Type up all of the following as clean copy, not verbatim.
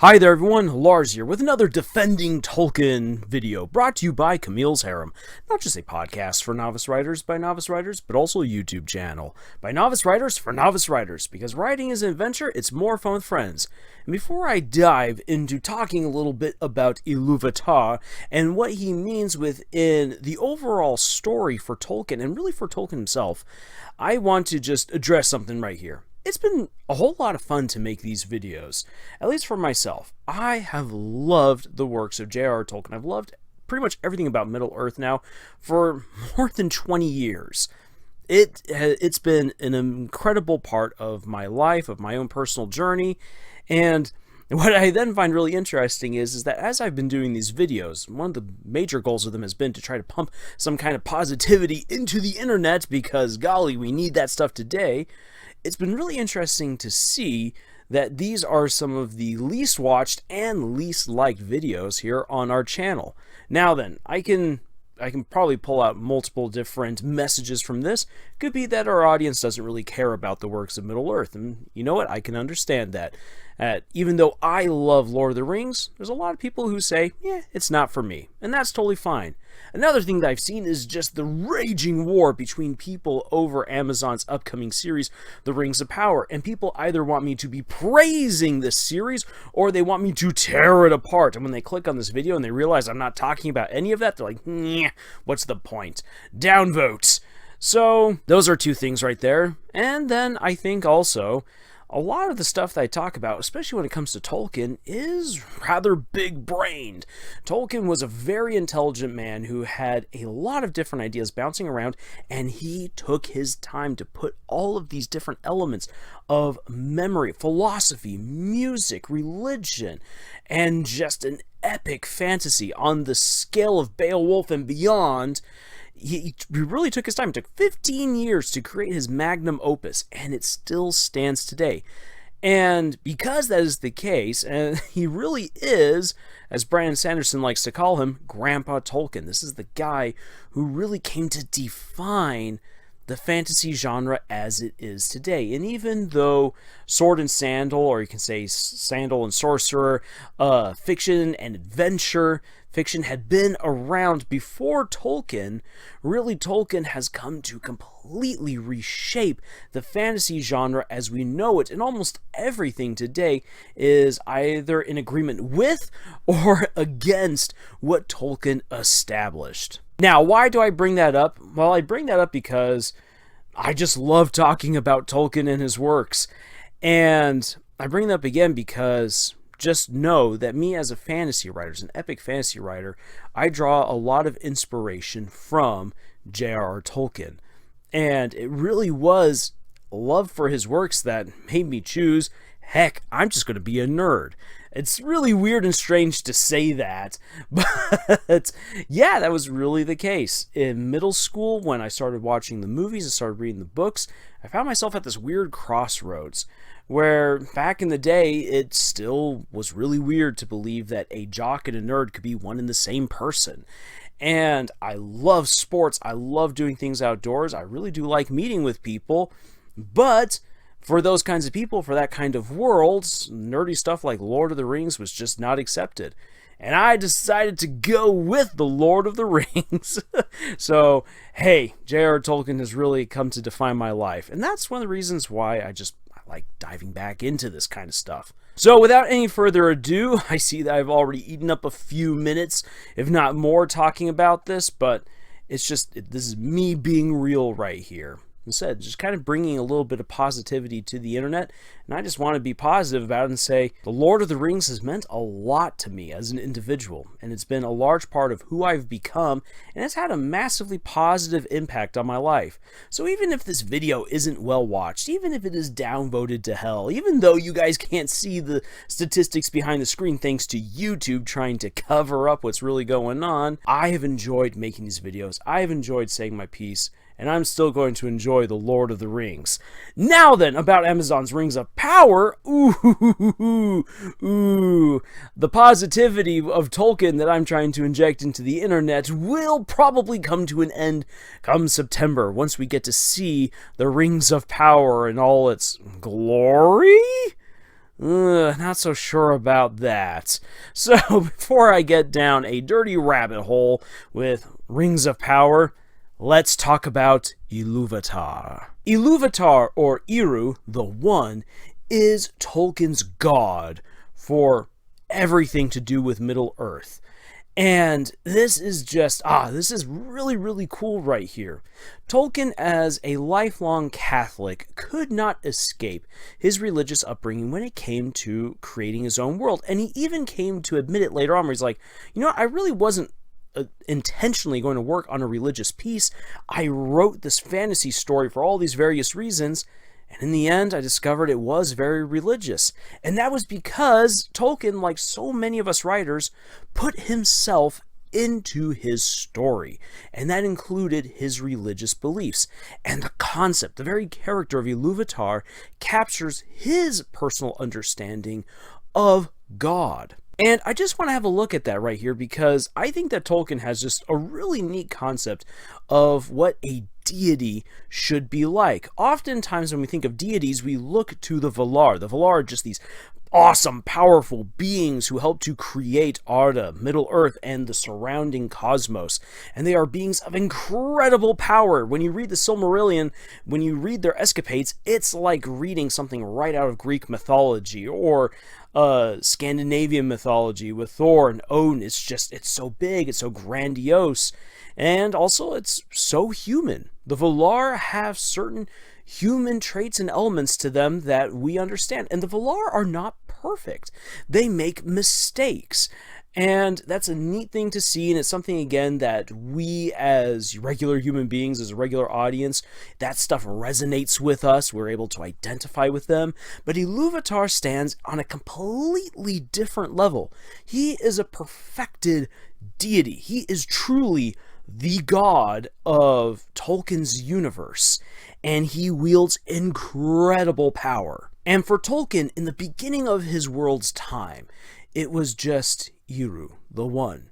Hi there everyone, Lars here with another Defending Tolkien video brought to you by Camille's Harem. Not just a podcast for novice writers by novice writers, but also a YouTube channel by novice writers for novice writers, because writing is an adventure, it's more fun with friends. And before I dive into talking a little bit about Iluvatar and what he means within the overall story for Tolkien, and really for Tolkien himself, I want to just address something right here. It's been a whole lot of fun to make these videos, at least for myself. I have loved the works of J.R.R. Tolkien. I've loved pretty much everything about Middle-earth now for more than 20 years. It's been an incredible part of my life, of my own personal journey, and what I then find really interesting is that as I've been doing these videos, one of the major goals of them has been to try to pump some kind of positivity into the internet, because golly, we need that stuff today. It's been really interesting to see that these are some of the least watched and least liked videos here on our channel. Now then, I can probably pull out multiple different messages from this. Could be that our audience doesn't really care about the works of Middle-earth, and you know what? I can understand that. Even though I love Lord of the Rings, there's a lot of people who say, yeah, it's not for me, and that's totally fine. Another thing that I've seen is just the raging war between people over Amazon's upcoming series, The Rings of Power, and people either want me to be praising this series or they want me to tear it apart. And when they click on this video and they realize I'm not talking about any of that, they're like, nah, what's the point? Downvote. So those are two things right there. And then I think also a lot of the stuff that I talk about, especially when it comes to Tolkien, is rather big-brained. Tolkien was a very intelligent man who had a lot of different ideas bouncing around, and he took his time to put all of these different elements of memory, philosophy, music, religion, and just an epic fantasy on the scale of Beowulf and beyond. He really took his time. It took 15 years to create his magnum opus, and it still stands today. And because that is the case, and he really is, as Brandon Sanderson likes to call him, Grandpa Tolkien. This is the guy who really came to define the fantasy genre as it is today. And even though Sword and Sandal, or you can say Sandal and Sorcerer, fiction and adventure fiction had been around before Tolkien, really Tolkien has come to completely reshape the fantasy genre as we know it, and almost everything today is either in agreement with or against what Tolkien established. Now, why do I bring that up? Well, I bring that up because I just love talking about Tolkien and his works. And I bring it up again because just know that me as a fantasy writer, as an epic fantasy writer, I draw a lot of inspiration from J.R.R. Tolkien. And it really was love for his works that made me choose, heck, I'm just going to be a nerd. It's really weird and strange to say that, but yeah, that was really the case. In middle school, when I started watching the movies and started reading the books, I found myself at this weird crossroads where back in the day, it still was really weird to believe that a jock and a nerd could be one and the same person. And I love sports. I love doing things outdoors. I really do like meeting with people, but for those kinds of people, for that kind of world, nerdy stuff like Lord of the Rings was just not accepted. And I decided to go with the Lord of the Rings. So, hey, J.R.R. Tolkien has really come to define my life. And that's one of the reasons why I like diving back into this kind of stuff. So without any further ado, I see that I've already eaten up a few minutes, if not more, talking about this, but it's just, this is me being real right here. Instead, just kind of bringing a little bit of positivity to the internet, and I just want to be positive about it and say, The Lord of the Rings has meant a lot to me as an individual, and it's been a large part of who I've become, and it's had a massively positive impact on my life. So even if this video isn't well watched, even if it is downvoted to hell, even though you guys can't see the statistics behind the screen thanks to YouTube trying to cover up what's really going on, I have enjoyed making these videos, I have enjoyed saying my piece, and I'm still going to enjoy The Lord of the Rings. Now then, about Amazon's Rings of Power, the positivity of Tolkien that I'm trying to inject into the internet will probably come to an end come September, once we get to see the Rings of Power in all its glory? Not so sure about that. So, before I get down a dirty rabbit hole with rings of power, let's talk about Iluvatar. Iluvatar, or Iru, the One, is Tolkien's god for everything to do with Middle-earth. And this is just, this is really, really cool right here. Tolkien, as a lifelong Catholic, could not escape his religious upbringing when it came to creating his own world. And he even came to admit it later on, where he's like, I really wasn't intentionally going to work on a religious piece. I wrote this fantasy story for all these various reasons, and in the end, I discovered it was very religious. And that was because Tolkien, like so many of us writers, put himself into his story. And that included his religious beliefs. And the concept, the very character of Iluvatar, captures his personal understanding of God. And I just want to have a look at that right here, because I think that Tolkien has just a really neat concept of what a deity should be like. Oftentimes when we think of deities, we look to the Valar. The Valar are just these awesome, powerful beings who help to create Arda, Middle-earth, and the surrounding cosmos. And they are beings of incredible power. When you read the Silmarillion, when you read their escapades, it's like reading something right out of Greek mythology or Scandinavian mythology with Thor and Odin. It's so big, it's so grandiose, and also it's so human. The Valar have certain human traits and elements to them that we understand, and the Valar are not perfect. They make mistakes, and that's a neat thing to see, and it's something, again, that we as regular human beings, as a regular audience, that stuff resonates with us. We're able to identify with them. But Iluvatar stands on a completely different level. He is a perfected deity. He is truly the god of Tolkien's universe, and he wields incredible power. And for Tolkien, in the beginning of his world's time, it was just Iru, the One.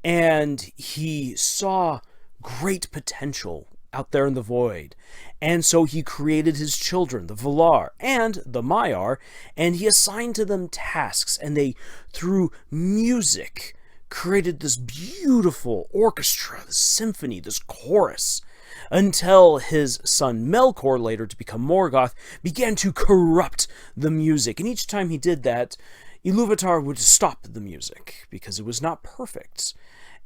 And he saw great potential out there in the void. And so he created his children, the Valar and the Maiar, and he assigned to them tasks, and they, through music, created this beautiful orchestra, this symphony, this chorus, until his son Melkor, later to become Morgoth, began to corrupt the music. And each time he did that, Iluvatar would stop the music because it was not perfect.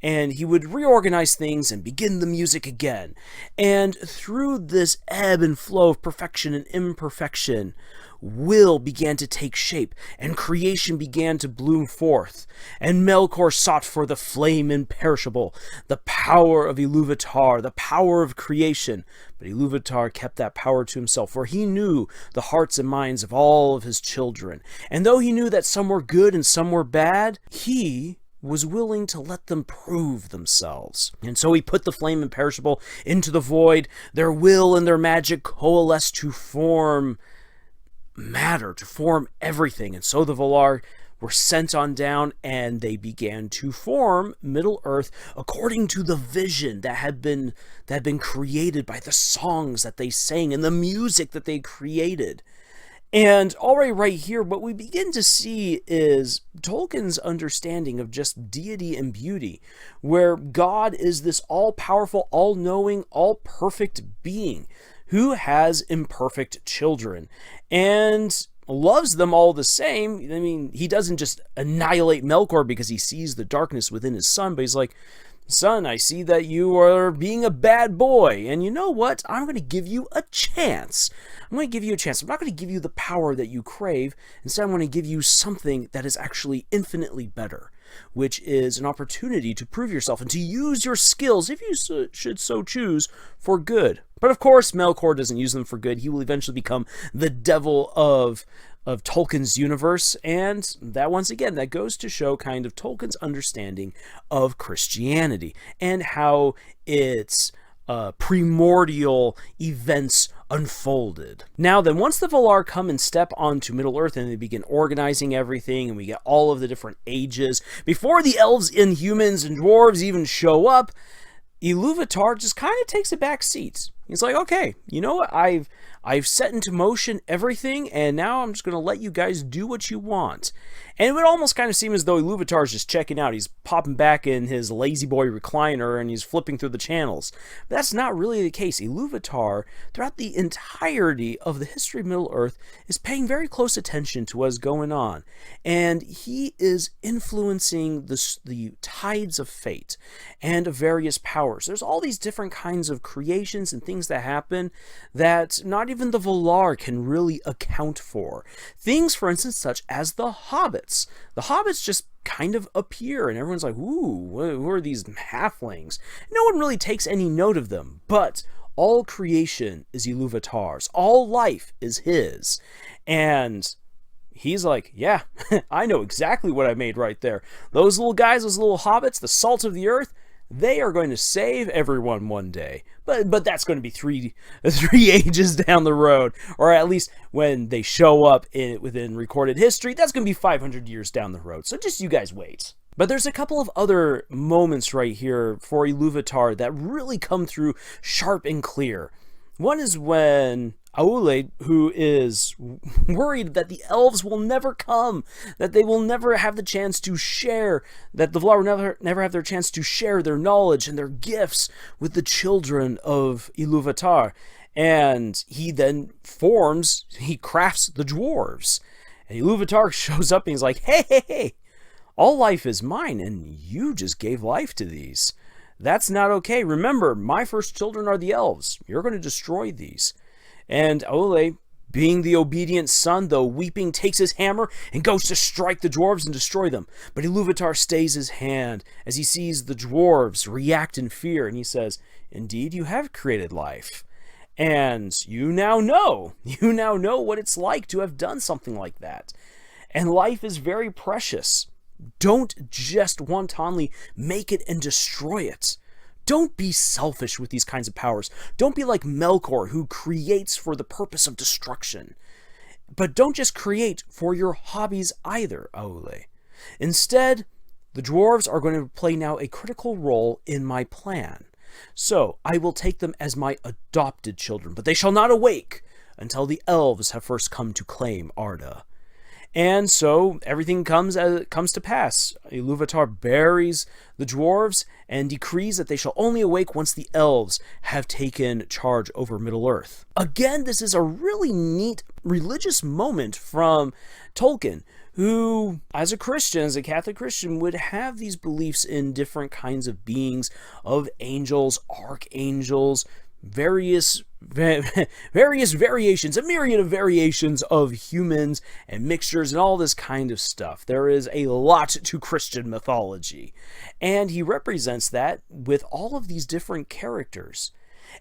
And he would reorganize things and begin the music again. And through this ebb and flow of perfection and imperfection, will began to take shape, and creation began to bloom forth. And Melkor sought for the flame imperishable, the power of Iluvatar, the power of creation. But Iluvatar kept that power to himself, for he knew the hearts and minds of all of his children. And though he knew that some were good and some were bad, he was willing to let them prove themselves. And so he put the flame imperishable into the void. Their will and their magic coalesced to form matter, to form everything. And so the Valar were sent on down, and they began to form Middle-earth according to the vision that had been created by the songs that they sang and the music that they created. And already right here, what we begin to see is Tolkien's understanding of just deity and beauty, where God is this all-powerful, all-knowing, all-perfect being who has imperfect children and loves them all the same. I mean, he doesn't just annihilate Melkor because he sees the darkness within his son, but he's like, son, I see that you are being a bad boy, and you know what? I'm going to give you a chance. I'm going to give you a chance. I'm not going to give you the power that you crave. Instead, I'm going to give you something that is actually infinitely better, which is an opportunity to prove yourself and to use your skills, if you should so choose, for good. But of course, Melkor doesn't use them for good. He will eventually become the devil of Tolkien's universe, and that, once again, that goes to show kind of Tolkien's understanding of Christianity and how its primordial events unfolded. Now then, once the Valar come and step onto Middle-earth and they begin organizing everything, and we get all of the different ages, before the elves and humans and dwarves even show up, Iluvatar just kind of takes a back seat. He's like, okay, you know what? I've I've set into motion everything, and now I'm just going to let you guys do what you want. And it would almost kind of seem as though Iluvatar is just checking out. He's popping back in his lazy boy recliner and he's flipping through the channels. But that's not really the case. Iluvatar, throughout the entirety of the history of Middle-earth, is paying very close attention to what's going on. And he is influencing the tides of fate and of various powers. There's all these different kinds of creations and things that happen that not even the Valar can really account for. Things, for instance, such as the Hobbits. The Hobbits just kind of appear, and everyone's like, ooh, who are these halflings? No one really takes any note of them, but all creation is Iluvatar's. All life is his. And he's like, yeah, I know exactly what I made right there. Those little guys, those little hobbits, the salt of the earth, they are going to save everyone one day. But that's going to be three ages down the road. Or at least when they show up within recorded history, that's going to be 500 years down the road. So just you guys wait. But there's a couple of other moments right here for Iluvatar that really come through sharp and clear. One is when Aule, who is worried that the elves will never come, that they will never have the chance to share, that the Valar will never have their chance to share their knowledge and their gifts with the children of Iluvatar. And he then he crafts the dwarves. And Iluvatar shows up and he's like, hey, all life is mine, and you just gave life to these. That's not okay. Remember, my first children are the elves. You're going to destroy these. And Aule, being the obedient son, though weeping, takes his hammer and goes to strike the dwarves and destroy them. But Iluvatar stays his hand as he sees the dwarves react in fear, and he says, indeed, you have created life. And you now know what it's like to have done something like that. And life is very precious. Don't just wantonly make it and destroy it. Don't be selfish with these kinds of powers. Don't be like Melkor, who creates for the purpose of destruction. But don't just create for your hobbies either, Aule. Instead, the dwarves are going to play now a critical role in my plan. So I will take them as my adopted children, but they shall not awake until the elves have first come to claim Arda. And so everything comes to pass. Iluvatar buries the dwarves and decrees that they shall only awake once the elves have taken charge over Middle-earth. Again, this is a really neat religious moment from Tolkien, who, as a Christian, as a Catholic Christian, would have these beliefs in different kinds of beings, of angels, archangels, various variations, a myriad of variations of humans and mixtures and all this kind of stuff. There is a lot to Christian mythology, and he represents that with all of these different characters.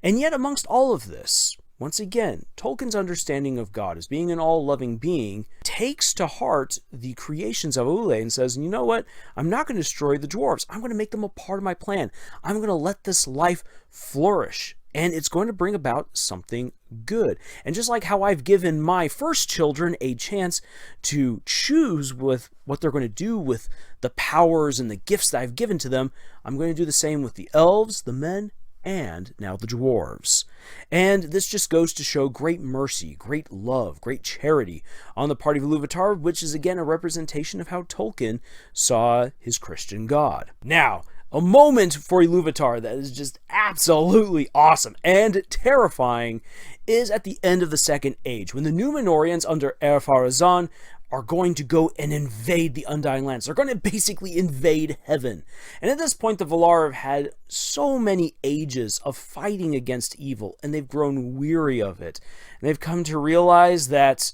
And yet amongst all of this, once again, Tolkien's understanding of God as being an all-loving being takes to heart the creations of Aule and says, you know what? I'm not going to destroy the dwarves. I'm going to make them a part of my plan. I'm going to let this life flourish. And it's going to bring about something good. And just like how I've given my first children a chance to choose with what they're going to do with the powers and the gifts that I've given to them, I'm going to do the same with the elves, the men, and now the dwarves. And this just goes to show great mercy, great love, great charity on the part of Iluvatar, which is again a representation of how Tolkien saw his Christian God. Now, a moment for Iluvatar that is just absolutely awesome and terrifying is at the end of the Second Age, when the Númenóreans under Ar-Pharazôn are going to go and invade the Undying Lands. They're going to basically invade heaven. And at this point, the Valar have had so many ages of fighting against evil, and they've grown weary of it. And they've come to realize that,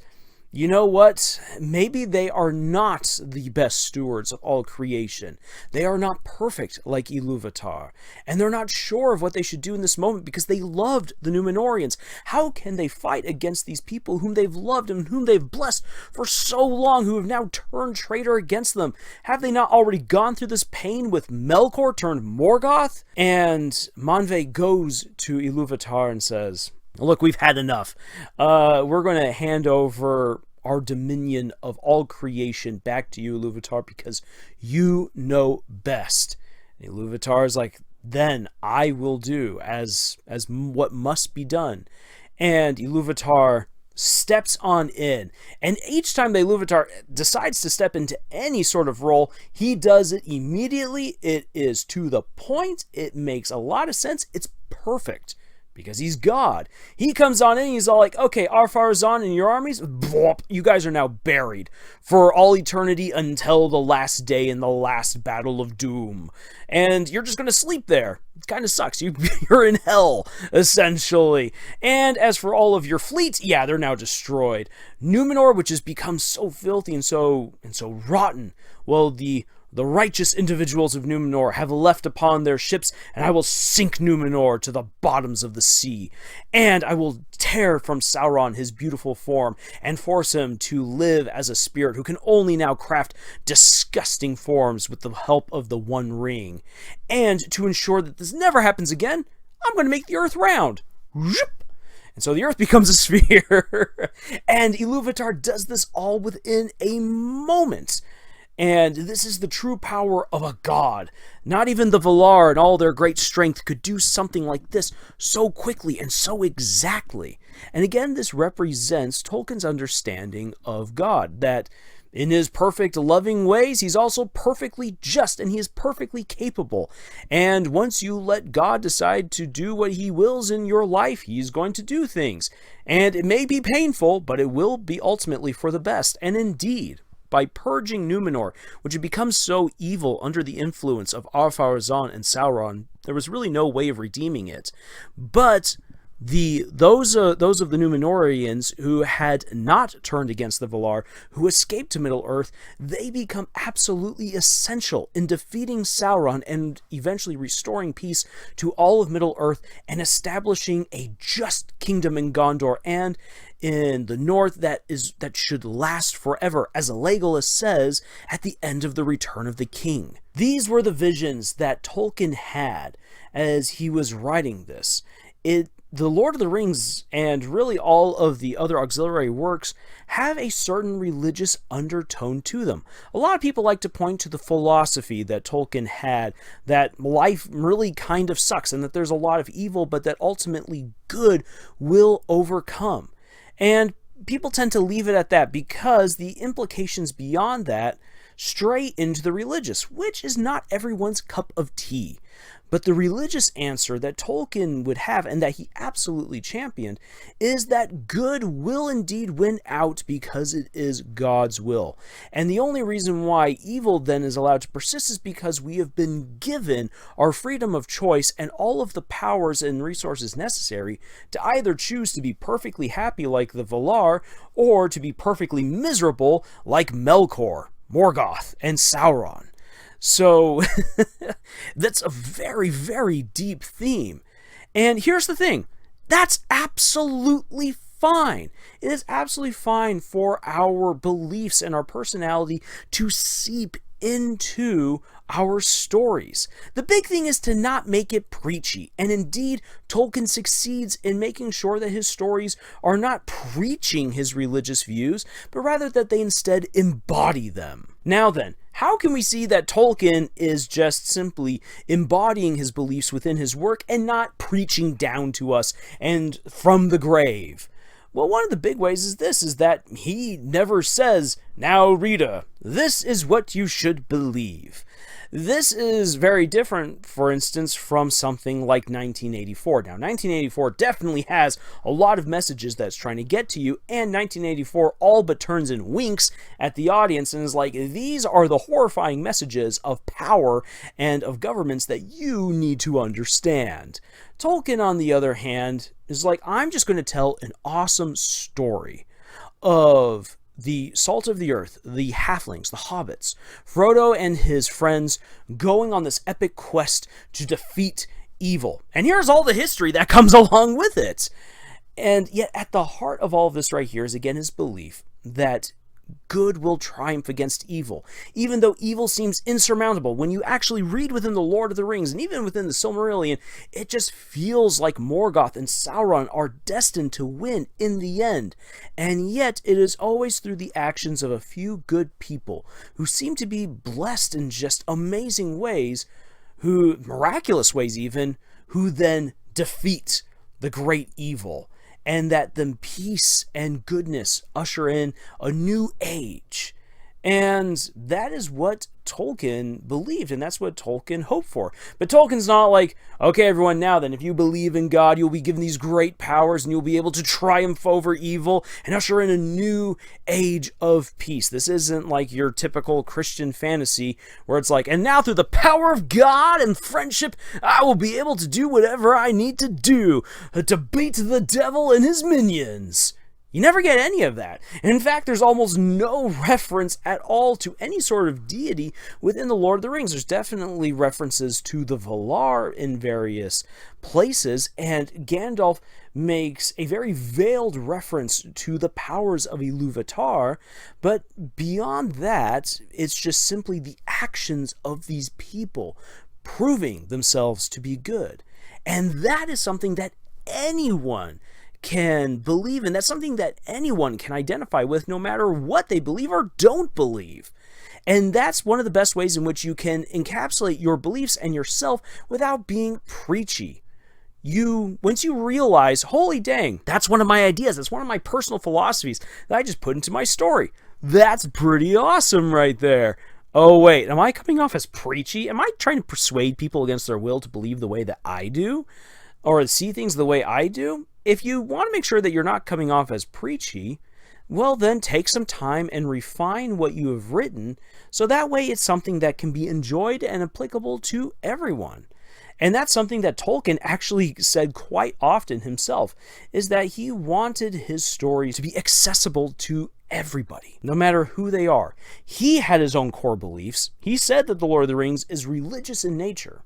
you know what? Maybe they are not the best stewards of all creation. They are not perfect like Iluvatar. And they're not sure of what they should do in this moment because they loved the Númenóreans. How can they fight against these people whom they've loved and whom they've blessed for so long, who have now turned traitor against them? Have they not already gone through this pain with Melkor turned Morgoth? And Manwe goes to Iluvatar and says, look, we've had enough. We're going to hand over our dominion of all creation back to you, Iluvatar, because you know best. And Iluvatar is like, then I will do as what must be done. and Iluvatar steps on in. And each time that Iluvatar decides to step into any sort of role, he does it immediately. It is to the point. It makes a lot of sense. It's perfect. Because he's God. He comes on in and he's all like, okay, Ar-Pharazôn and your armies, blop, you guys are now buried for all eternity until the last day in the last battle of doom. And you're just going to sleep there. It kind of sucks. You're in hell, essentially. And as for all of your fleets, yeah, they're now destroyed. Numenor, which has become so filthy and so rotten, well, the righteous individuals of Numenor have left upon their ships, and I will sink Numenor to the bottoms of the sea. And I will tear from Sauron his beautiful form, and force him to live as a spirit who can only now craft disgusting forms with the help of the One Ring. And to ensure that this never happens again, I'm going to make the earth round. And so the earth becomes a sphere. And Iluvatar does this all within a moment. And this is the true power of a god. Not even the Valar and all their great strength could do something like this so quickly and so exactly. And again, this represents Tolkien's understanding of God, that in his perfect loving ways, he's also perfectly just and he is perfectly capable. And once you let God decide to do what he wills in your life, he's going to do things. And it may be painful, but it will be ultimately for the best. And indeed, by purging Numenor, which had become so evil under the influence of Ar-Pharazôn and Sauron, there was really no way of redeeming it. But those of the Númenóreans who had not turned against the Valar, who escaped to Middle-earth, they become absolutely essential in defeating Sauron and eventually restoring peace to all of Middle-earth and establishing a just kingdom in Gondor and in the north that should last forever, as Legolas says at the end of The Return of the King. These were the visions that Tolkien had as he was writing this. The Lord of the Rings, and really all of the other auxiliary works, have a certain religious undertone to them. A lot of people like to point to the philosophy that Tolkien had, that life really kind of sucks, and that there's a lot of evil, but that ultimately good will overcome. And people tend to leave it at that because the implications beyond that stray into the religious, which is not everyone's cup of tea. But the religious answer that Tolkien would have, and that he absolutely championed, is that good will indeed win out because it is God's will. And the only reason why evil then is allowed to persist is because we have been given our freedom of choice and all of the powers and resources necessary to either choose to be perfectly happy like the Valar, or to be perfectly miserable like Melkor, Morgoth, and Sauron. So that's a very, very deep theme. And here's the thing. That's absolutely fine. It is absolutely fine for our beliefs and our personality to seep into our stories. The big thing is to not make it preachy. And indeed, Tolkien succeeds in making sure that his stories are not preaching his religious views, but rather that they instead embody them. Now then, how can we see that Tolkien is just simply embodying his beliefs within his work and not preaching down to us and from the grave? Well, one of the big ways is this, is that he never says, "Now, reader, this is what you should believe." This is very different, for instance, from something like 1984. Now, 1984 definitely has a lot of messages that it's trying to get to you, and 1984 all but turns and winks at the audience and is like, these are the horrifying messages of power and of governments that you need to understand. Tolkien, on the other hand, is like, I'm just going to tell an awesome story of the salt of the earth, the halflings, the hobbits, Frodo and his friends going on this epic quest to defeat evil. And here's all the history that comes along with it. And yet at the heart of all of this right here is again his belief that good will triumph against evil, even though evil seems insurmountable. When you actually read within the Lord of the Rings, and even within the Silmarillion, it just feels like Morgoth and Sauron are destined to win in the end. And yet, it is always through the actions of a few good people who seem to be blessed in just amazing ways, miraculous ways even, who then defeat the great evil. and that then peace and goodness usher in a new age. And that is what Tolkien believed, and that's what Tolkien hoped for. But Tolkien's not like, okay, everyone, now then, if you believe in God, you'll be given these great powers, and you'll be able to triumph over evil and usher in a new age of peace. This isn't like your typical Christian fantasy, where it's like, and now through the power of God and friendship, I will be able to do whatever I need to do to beat the devil and his minions. You never get any of that. And in fact, there's almost no reference at all to any sort of deity within the Lord of the Rings. There's definitely references to the Valar in various places, and Gandalf makes a very veiled reference to the powers of Iluvatar, but beyond that, it's just simply the actions of these people proving themselves to be good. And that is something that anyone can believe in. That's something that anyone can identify with, no matter what they believe or don't believe. And that's one of the best ways in which you can encapsulate your beliefs and yourself without being preachy. Once you realize, holy dang, that's one of my ideas, that's one of my personal philosophies that I just put into my story. That's pretty awesome right there. Oh wait, am I coming off as preachy? Am I trying to persuade people against their will to believe the way that I do? Or see things the way I do? If you want to make sure that you're not coming off as preachy, well then take some time and refine what you have written, so that way it's something that can be enjoyed and applicable to everyone. And that's something that Tolkien actually said quite often himself, is that he wanted his stories to be accessible to everybody, no matter who they are. He had his own core beliefs. He said that The Lord of the Rings is religious in nature.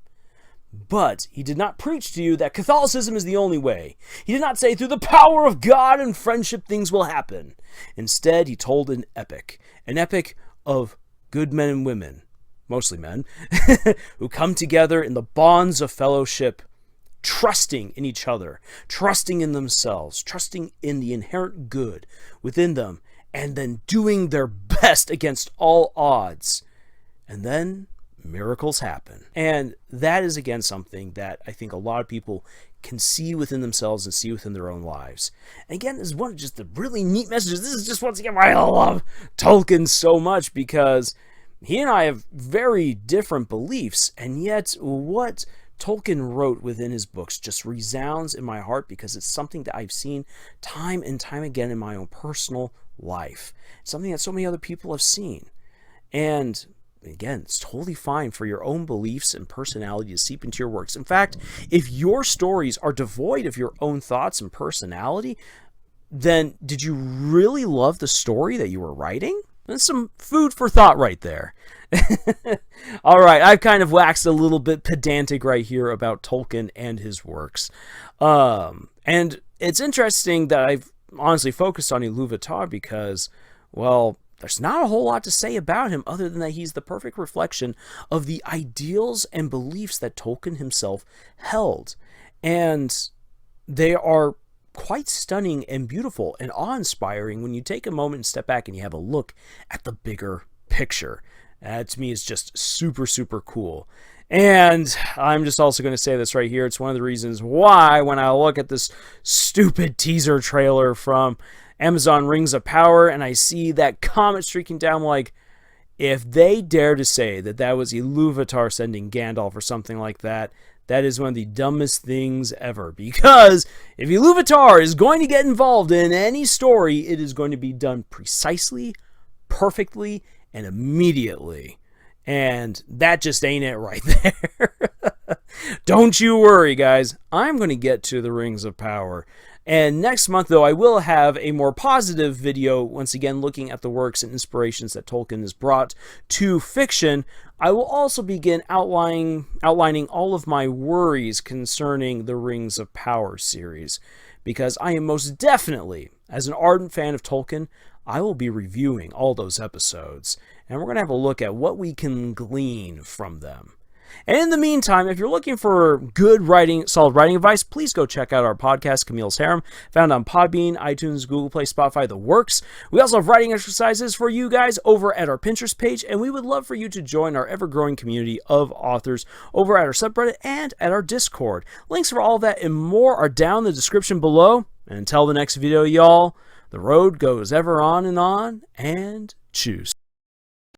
But he did not preach to you that Catholicism is the only way. He did not say, through the power of God and friendship, things will happen. Instead, he told an epic of good men and women, mostly men, who come together in the bonds of fellowship, trusting in each other, trusting in themselves, trusting in the inherent good within them, and then doing their best against all odds. And then miracles happen. And that is, again, something that I think a lot of people can see within themselves and see within their own lives. And again, this is one of just the really neat messages. This is just, once again, why I love Tolkien so much, because he and I have very different beliefs, and yet what Tolkien wrote within his books just resounds in my heart, because it's something that I've seen time and time again in my own personal life. It's something that so many other people have seen. And again, it's totally fine for your own beliefs and personality to seep into your works. In fact, if your stories are devoid of your own thoughts and personality, then did you really love the story that you were writing? That's some food for thought right there. All right, I've kind of waxed a little bit pedantic right here about Tolkien and his works. And it's interesting that I've honestly focused on Iluvatar because, well, there's not a whole lot to say about him other than that he's the perfect reflection of the ideals and beliefs that Tolkien himself held. And they are quite stunning and beautiful and awe-inspiring when you take a moment and step back and you have a look at the bigger picture. That, to me, is just super, super cool. And I'm just also going to say this right here. It's one of the reasons why when I look at this stupid teaser trailer from Amazon Rings of Power and I see that comet streaking down, I'm like, if they dare to say that that was Iluvatar sending Gandalf or something like that, that is one of the dumbest things ever. Because if Iluvatar is going to get involved in any story, it is going to be done precisely, perfectly, and immediately. And that just ain't it right there. Don't you worry, guys. I'm going to get to the Rings of Power. And next month, though, I will have a more positive video, once again looking at the works and inspirations that Tolkien has brought to fiction. I will also begin outlining all of my worries concerning the Rings of Power series, because I am most definitely, as an ardent fan of Tolkien, I will be reviewing all those episodes, and we're going to have a look at what we can glean from them. And in the meantime, if you're looking for good writing, solid writing advice, please go check out our podcast, Camille's Harem, found on Podbean, iTunes, Google Play, Spotify, the works. We also have writing exercises for you guys over at our Pinterest page, and we would love for you to join our ever-growing community of authors over at our subreddit and at our Discord. Links for all of that and more are down in the description below. And until the next video, y'all, the road goes ever on, and choose.